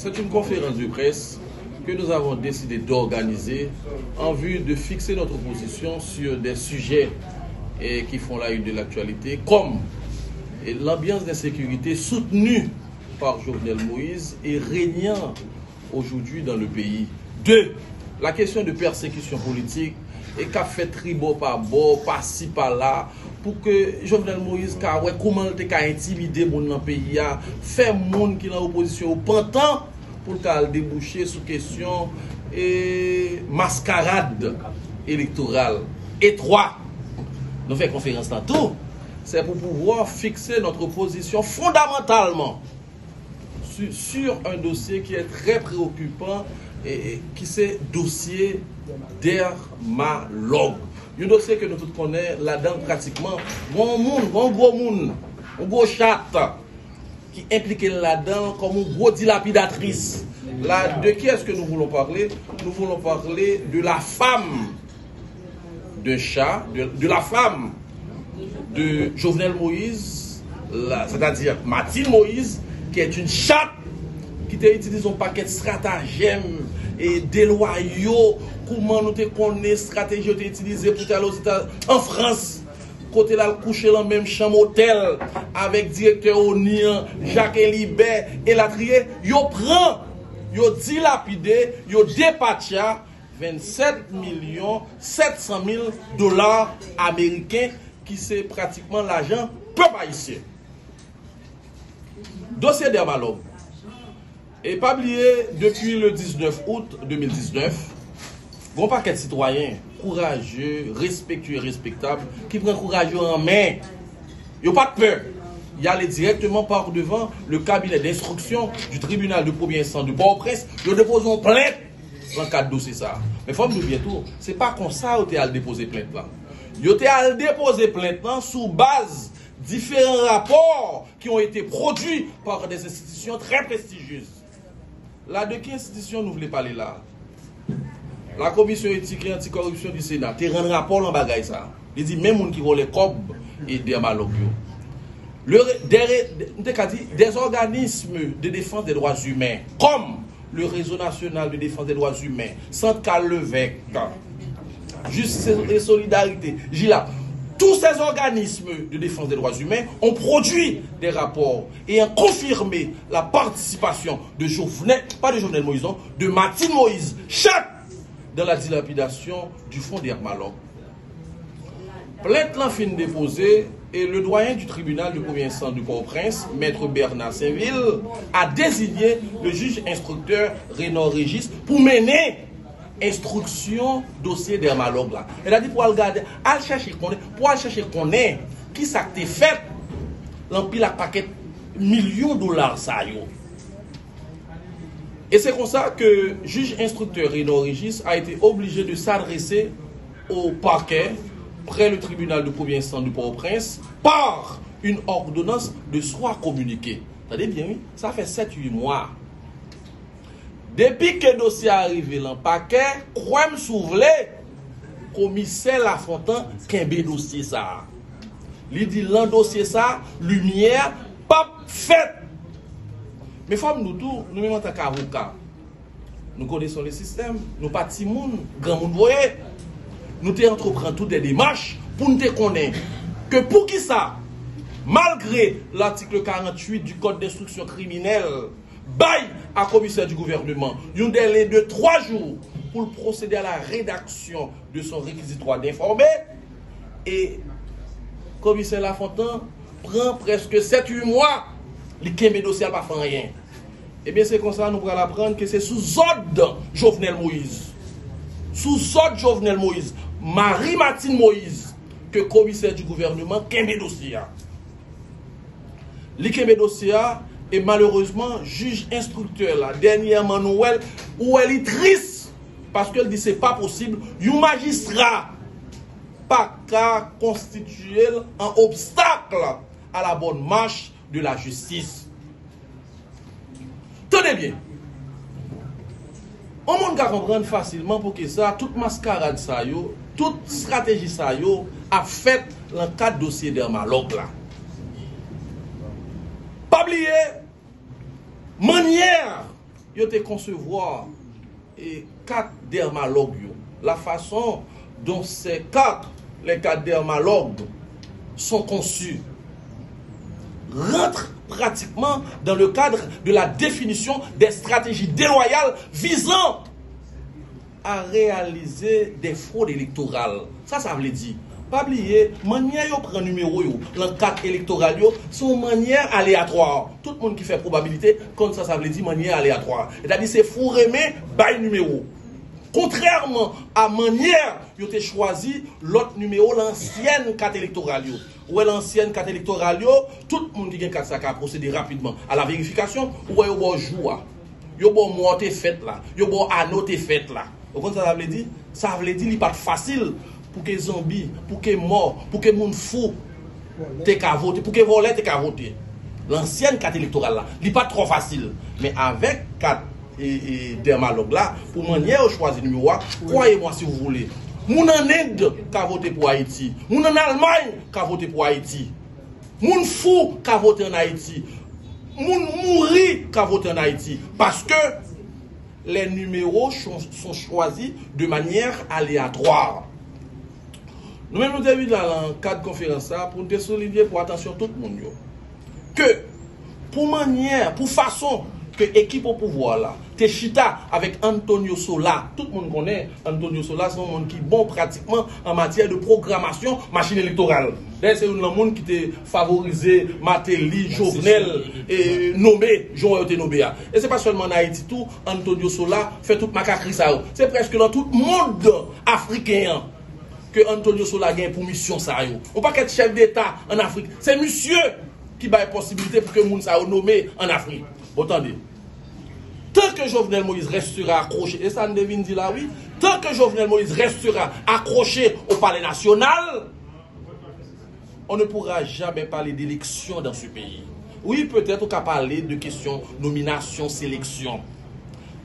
C'est une conférence de presse que nous avons décidé d'organiser en vue de fixer notre position sur des sujets qui font la une de l'actualité, comme l'ambiance d'insécurité soutenue par Jovenel Moïse et régnant aujourd'hui dans le pays. 2. La question de persécution politique et qu'a fait tribo par bord, par-ci, par-là, pour que Jovenel Moïse, comment il a intimidé mon dans le pays, fait monde qui est dans l'opposition au pantan pour qu'il déboucher sous question et mascarade électorale. Et 3. Nous faisons conférence dans tout. C'est pour pouvoir fixer notre position fondamentalement sur un dossier qui est très préoccupant et qui c'est dossier dermatologue. Un dossier que nous tous connaissons là-dedans pratiquement. Un gros chat qui implique là-dedans comme une grosse dilapidatrice. Là, de qui est-ce que nous voulons parler? Nous voulons parler de la femme de chat, de la femme de Jovenel Moïse, c'est-à-dire Martine Moïse, qui est une chatte qui utilise un paquet de stratagèmes et déloyaux. Comment nous te connaissons, stratégie utilisée pour aller aux États en France. Côté là, coucher dans le même chambre hôtel avec directeur Onian, Jacques Libert et la trier, yo prend, yo dilapidé, yo dépatché 27 700 000 dollars américains qui c'est pratiquement l'argent peuple haïtien. Dossier dermatologue. Et pas oublier, depuis le 19 août 2019, bon paquet de citoyens courageux, respectueux et respectables qui prennent courageux en main. Ils n'ont pas de peur. Ils allaient directement par devant le cabinet d'instruction du tribunal de première instance de Port-au-Prince. Ils déposent une plainte dans le cadre de dossier ça. Mais il faut me dire bientôt, ce n'est pas comme ça qu'ils ont déposé plainte là. Ils ont déposé plainte là sous base différents rapports qui ont été produits par des institutions très prestigieuses. Là, de quelle institution nous voulons parler là? La commission éthique et anticorruption du Sénat, tu rends rapport en bagaille ça. Il dit même gens qui vont les COB et dermatologue. Des organismes de défense des droits humains, comme le Réseau national de défense des droits humains, Centre Carl Levesque, Justice et Solidarité, GILA, tous ces organismes de défense des droits humains ont produit des rapports et ont confirmé la participation de Jovenel, pas de Jovenel Moïse, non, de Martine Moïse, chaque dans la dilapidation du fonds dermatologue. Plainte l'en fin déposée et le doyen du tribunal de première instance du Port-au-Prince, maître Bernard Saint-Ville, a désigné le juge instructeur Renaud Régis pour mener instruction dossier dermatologue là. Elle a dit pour aller regarder, pour aller chercher qu'on est, qui ça t'est fait, l'empile la paquet millions de dollars ça yo. Et c'est comme ça que le juge instructeur Renaud Régis a été obligé de s'adresser au parquet près le tribunal de première instance du Port-au-Prince par une ordonnance de soins communiqués. Vous savez bien, oui, ça fait 7-8 mois. Depuis que le dossier est arrivé dans le paquet, croyez-moi souvelé, commissaire Lafontaine kembe dossier ça. Il dit l'un dossier ça, lumière, pas fait. Mais femmes nous tous, nous même en tant qu'avocats, nous connaissons le système, nous pas petits monde, grand monde voyez. Nous te entreprenons toutes des démarches pour nous te connaître que pour qui ça, malgré l'article 48 du Code d'instruction criminelle, bail à commissaire du gouvernement un délai de 3 jours pour procéder à la rédaction de son réquisitoire d'informer et commissaire Lafontaine prend presque 7-8 mois, les kembe dossier pas fait rien. Et bien c'est comme ça nous pourrons apprendre que c'est sous ordre Jovenel Moïse. Sous ordre Jovenel Moïse, Marie-Martine Moïse, que commissaire du gouvernement kembe dossier. Le kembe dossier et malheureusement juge instructeur là dernièrement Noël où elle est triste parce qu'elle dit c'est pas possible un magistrat pas qu'à constituer un obstacle à la bonne marche de la justice. Tenez bien. On monde qu'à comprendre facilement pour que ça toute mascarade ça yo, toute stratégie ça yo a fait dans le cadre dossier dermatologue là. Pas oublier manière yo te concevoir et 4 dermatologues. La façon dont ces 4, les 4 dermatologues sont conçus rentre pratiquement dans le cadre de la définition des stratégies déloyales visant à réaliser des fraudes électorales. Ça veut dire, pas oublier, manière yo prend numéro yo, dans 4 électorales yo, sont manière aléatoire. Tout le monde qui fait probabilité, comme ça veut dire manière aléatoire. C'est-à-dire c'est fou remet by numéro. Contrairement à manière, yo te choisi l'autre numéro, l'ancienne carte électorale yo. Ou l'ancienne carte électorale yo, tout le monde qui gagne 4 ça a procéder rapidement à la vérification, ou yo bon jour. Yo bon mois te fait là, yo bon anneau te fait là. Vous comprenez ça veut dire? Ça veut dire il pas facile pour que zombies, pour que morts, pour que moun fou te ka voter, pour que voleur te ka voter. L'ancienne carte électorale là, il pas trop facile, mais avec 4 et dermatologue là, pour manière choisir numéro 1, croyez-moi si vous voulez. Moun en Inde qui a voté pour Haïti, moun en Allemagne qui a voté pour Haïti, moun fou qui a voté en Haïti, moun mouri qui a voté en Haïti, parce que les numéros sont choisis de manière aléatoire. Nous-mêmes nous avons vu dans le cadre de conférence pour nous souligner pour attention tout le monde que pour manière, pour façon que l'équipe au pouvoir là, te chita avec Antonio Sola. Tout le monde connaît Antonio Sola, c'est un monde qui est bon pratiquement en matière de programmation machine électorale. C'est un monde qui te favorisé Matéli, Jovenel et nommé, Jean-Yoté Nobéa. Et c'est pas seulement en Haïti tout, Antonio Sola fait toute macacri ça. C'est presque dans tout le monde africain que Antonio Sola a pour mission ça. On pas qu'être chef d'État en Afrique. C'est monsieur qui a la possibilité pour que moun ça nommé en Afrique. Attendez. Tant que Jovenel Moïse restera accroché, et ça ne devine dit là oui, tant que Jovenel Moïse restera accroché au palais national, on ne pourra jamais parler d'élection dans ce pays. Oui, peut-être on peut parler de questions nomination, sélection.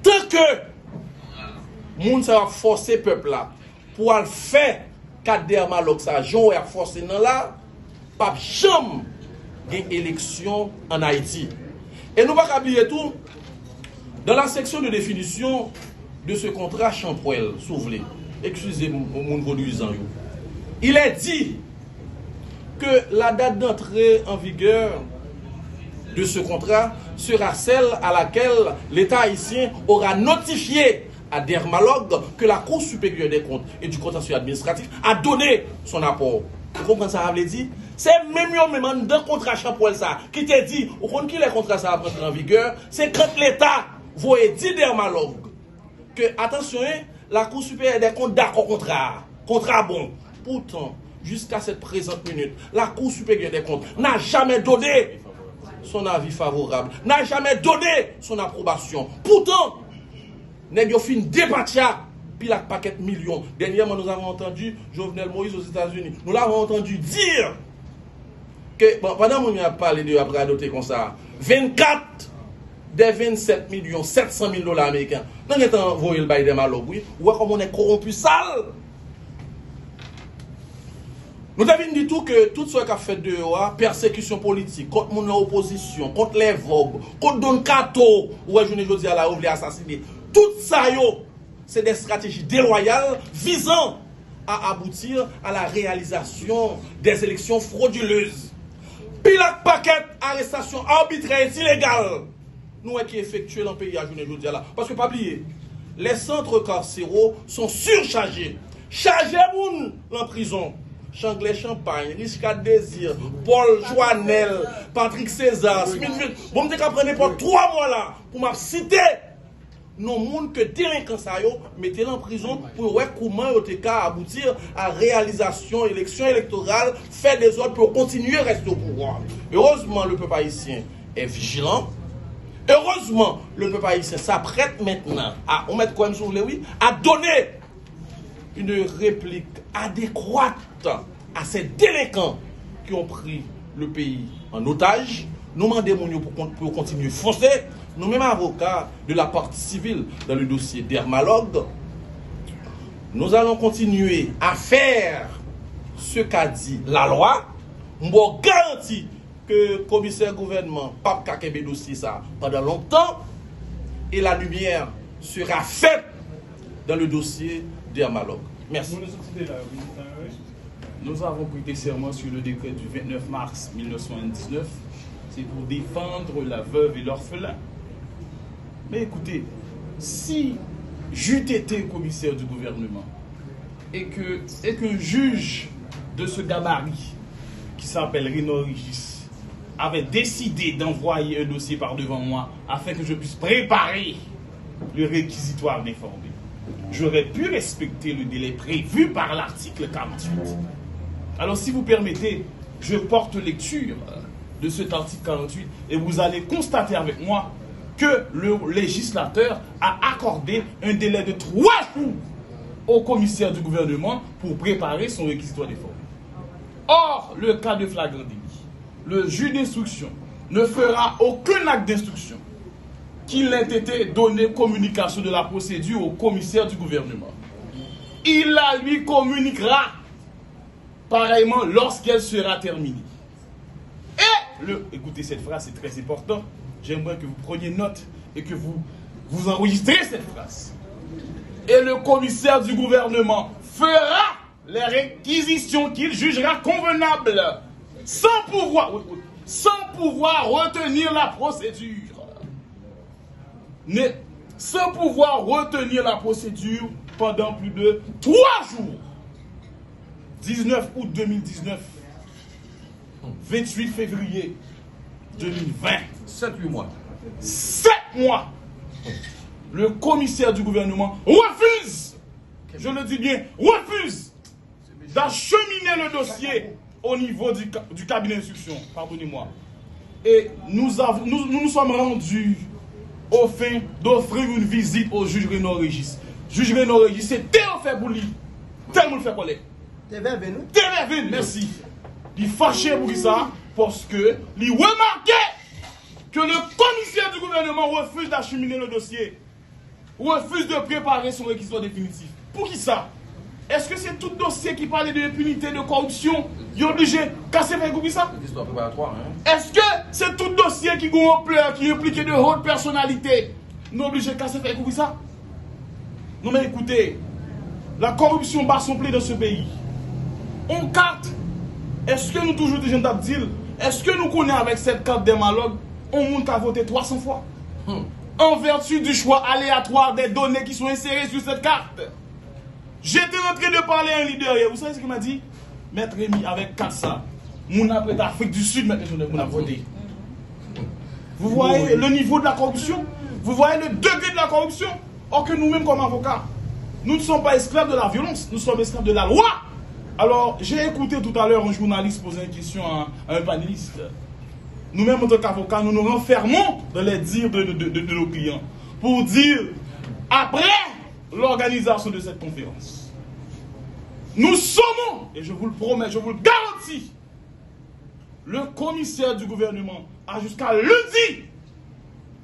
Tant que moun ça va forcer peuple là pour le faire 4 dermatologues ça, Jean a forcé dans là, pas jamais une élection en Haïti. Et nous ne pouvons pas oublier tout. Dans la section de définition de ce contrat Champoel, soufflé, excusez-moi mon produisant, il est dit que la date d'entrée en vigueur de ce contrat sera celle à laquelle l'État haïtien aura notifié à dermatologue que la Cour supérieure des comptes et du contentieux administratif a donné son apport. Vous comprenez ça, veut dire? C'est même dans le contrat Champoel ça qui te dit, au compte qui les contrats ça va entrer en vigueur, c'est quand l'État vous dit dermatologue que attention, la Cour supérieure des comptes d'accord contrat bon. Pourtant, jusqu'à cette présente minute, la Cour supérieure des comptes n'a jamais donné son avis favorable, n'a jamais donné son approbation. Pourtant, nous avons fait une débattre. Puis la paquet millions. Dernièrement, nous avons entendu Jovenel Moïse aux États-Unis. Nous l'avons entendu dire que, bon, pendant que nous avons parlé de après adopter comme ça, 24 des 27 millions, 700 000 dollars américains, nous avons envoyé le bail des malobes, oui. Ou comme on est corrompu sale. Nous avons dit tout que tout ce qu'a fait de persécution politique, contre mon opposition, contre les vogues, contre Don Cato, ou je ne dis à la voulu assassiner, tout ça, c'est des stratégies déloyales visant à aboutir à la réalisation des élections frauduleuses. Puis la paquet arrestation arbitraire et illégale, nous qui effectué dans le pays à journée aujourd'hui là. Parce que pas oublier, les centres carcéraux sont surchargés. Chargés en prison. Changlais Champagne, Richard Désir, Paul Joannel, Patrick César, Smithfield. Bon, je vais prendre pour 3 mois là pour m'a citer. Non, monde que délinquant ça yo, mettez en prison pour voir comment yo te aboutir à réalisation élection électorale, faire des ordres pour continuer à rester au pouvoir. Heureusement, le peuple haïtien est vigilant. Heureusement, le peuple haïtien s'apprête maintenant à, on met quoi sur oui, à donner une réplique adéquate à ces délinquants qui ont pris le pays en otage. Nous demandons pour continuer à foncer. Nous-mêmes avocats de la partie civile dans le dossier dermatologue, nous allons continuer à faire ce qu'a dit la loi. Nous garantis que le commissaire gouvernement, Pape Kakebe dossier ça pendant longtemps. et la lumière sera faite dans le dossier d'Hermalog. Merci. Nous avons prêté serment sur le décret du 29 mars 1999. C'est pour défendre la veuve et l'orphelin. Mais écoutez, si j'eût été commissaire du gouvernement et qu'un juge de ce gabarit, qui s'appelle Renaud Régis, avait décidé d'envoyer un dossier par devant moi afin que je puisse préparer le réquisitoire d'informer, j'aurais pu respecter le délai prévu par l'article 48. Alors si vous permettez, je porte lecture de cet article 48 et vous allez constater avec moi que le législateur a accordé un délai de 3 jours au commissaire du gouvernement pour préparer son réquisitoire d'informer. Or, le cas de flagrant délit, le juge d'instruction ne fera aucun acte d'instruction qu'il ait été donné communication de la procédure au commissaire du gouvernement. Il la lui communiquera pareillement lorsqu'elle sera terminée. Et, écoutez cette phrase, c'est très important. J'aimerais que vous preniez note et que vous enregistrez cette phrase. Et le commissaire du gouvernement fera les réquisitions qu'il jugera convenables sans pouvoir retenir la procédure. Sans pouvoir retenir la procédure pendant plus de 3 jours. 19 août 2019, 28 février 2020. 7-8 mois. 7 mois. Le commissaire du gouvernement refuse, je le dis bien, refuse d'acheminer le dossier au niveau du cabinet d'instruction. Pardonnez-moi. Et nous nous sommes rendus au fin d'offrir une visite au juge Renaud Régis. Juge Renaud Régis, c'est Théophile Bouli. Tellement le fait coller. Théophile, merci. Il fâché pour ça parce que il remarquait que le commissaire du gouvernement refuse d'acheminer le dossier, refuse de préparer son réquisitoire définitif. Pour qui ça? Est-ce que c'est tout dossier qui parle de impunité, de corruption? Il est obligé de casser les coups ça? Est-ce que c'est tout dossier qui implique de hautes personnalités? Nous sommes obligés de casser les coups ça? Non mais écoutez, la corruption bat son blé dans ce pays. On carte. Est-ce que nous toujours des gens d'Abdil? Est-ce que nous connaissons avec cette carte d'Hermalog, on monte à voter 300 fois? En vertu du choix aléatoire des données qui sont insérées sur cette carte. J'étais en train de parler à un leader hier. Vous savez ce qu'il m'a dit? Maître Rémi, avec Kassa, mon après d'Afrique du Sud, maintenant, on a voté. Vous voyez le niveau de la corruption? Vous voyez le degré de la corruption? Or que nous-mêmes, comme avocats, nous ne sommes pas esclaves de la violence, nous sommes esclaves de la loi. Alors, j'ai écouté tout à l'heure un journaliste poser une question à un panéliste. Nous-mêmes, en tant qu'avocats, nous nous renfermons dans les dires de nos clients pour dire, après l'organisation de cette conférence, nous sommes, et je vous le promets, je vous le garantis, le commissaire du gouvernement a jusqu'à lundi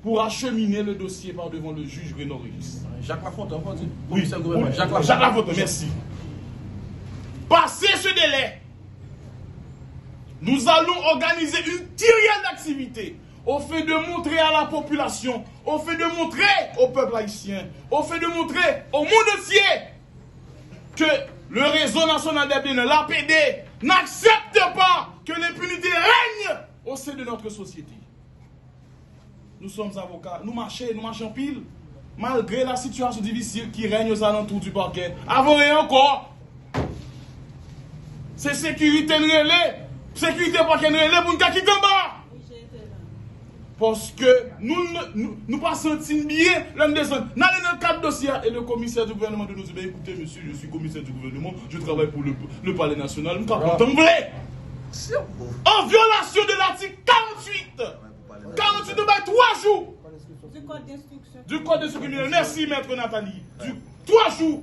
pour acheminer le dossier par devant le juge Renaud Régis. Jacques Lafontaine, on va dire. Oui, Jacques Lafontaine, merci. Passé ce délai, nous allons organiser une kyrielle d'activités au fait de montrer à la population, au fait de montrer au peuple haïtien, au fait de montrer au monde entier que le réseau national des biens, l'APD, n'accepte pas que l'impunité règne au sein de notre société. Nous sommes avocats, nous marchons pile, malgré la situation difficile qui règne aux alentours du parquet. Avant et encore, c'est sécurité relais, sécurité parquet relais pour nous quitter en bas. Parce que nous pas senti bien l'homme descend. Dans le cadre dossier et le commissaire du gouvernement de nous dit, écoutez monsieur, je suis commissaire du gouvernement, je travaille pour le palais national, nous avons tombé. En violation de l'article 48. 48 de 3 jours. Du code d'instruction. Du code d'instruction. Merci maître Nathalie. 3 jours.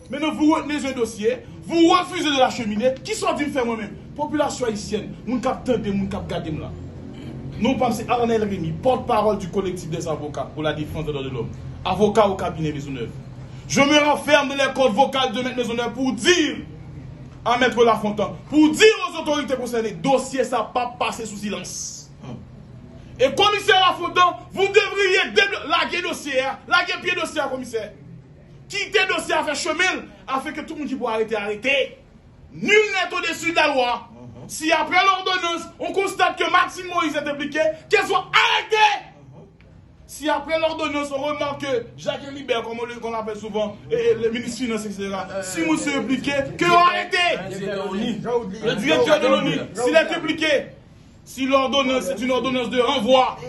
Maintenant vous retenez un dossier, vous refusez de l'acheminer. Qui sont dit faire moi-même? Population haïtienne, nous captons des nous cap garder là. Nous pensons Arnel Rémi, porte-parole du collectif des avocats pour la défense des droits de l'homme, avocat au cabinet Maisonneuve. Je me renferme dans les codes vocales de Maître Maisonneuve pour dire à Maître Lafontaine, pour dire aux autorités concernées, dossier ça pas passé sous silence. Et commissaire Lafontaine, vous devriez laguer dossier, laguer pied dossier, commissaire. Quitter dossier à faire chemin, afin que tout le monde qui peut arrêter. Nul n'est au-dessus de la loi. Si après l'ordonnance, on constate que Maxime Moïse est impliqué, qu'elle soit arrêtée. Si après l'ordonnance, on remarque que Jacques Libert, comme on l'appelle souvent, et le ministre des Finances, etc., si monsieur est impliqué, que arrêtez. Le directeur de l'ONU, s'il est impliqué, si l'ordonnance est une ordonnance de renvoi,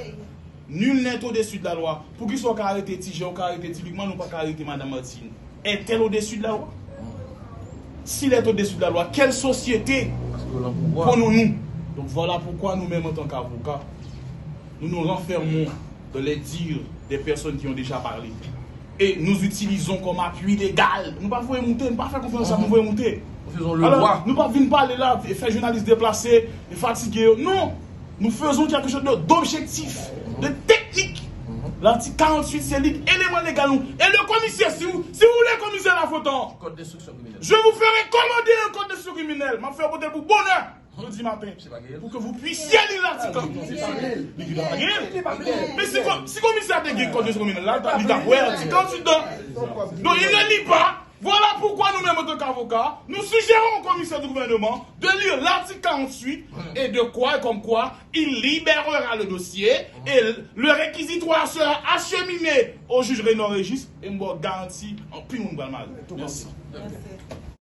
nul n'est au-dessus de la loi. Pour qu'il soit arrêté, Tijan, arrêté, typiquement, nous pas arrêter Mme Martine. Est-elle au-dessus de la loi? S'il est au-dessus de la loi, quelle société prenons-nous? Donc voilà pourquoi nous-mêmes, en tant qu'avocats, nous nous renfermons dans les dires des personnes qui ont déjà parlé. Et nous utilisons comme appui légal. Nous ne pouvons pas monter, nous ne pouvons pas faire confiance à nous pouvons monter. Alors, nous ne pouvons pas venir parler là et faire journalistes déplacés et fatigués. Non, nous faisons quelque chose d'objectif, de technique. L'article 48, c'est l'élément légal. Et le commissaire, si vous voulez, commissaire Lafontaine, je vous ferai commander un code d'instruction criminelle. Je vais faire voter pour bonheur jeudi matin. Pour que vous puissiez lire l'article. Mais si le commissaire a un code d'instruction criminelle, là, il a l'article 48 dedans. Donc il ne lit pas. Voilà pourquoi nous-mêmes, en tant qu'avocats, nous suggérons au commissaire du gouvernement de lire l'article 48 et de quoi, comme quoi, il libérera le dossier et le réquisitoire sera acheminé au juge Renan Régis et nous garantit en plus nous mal. Merci.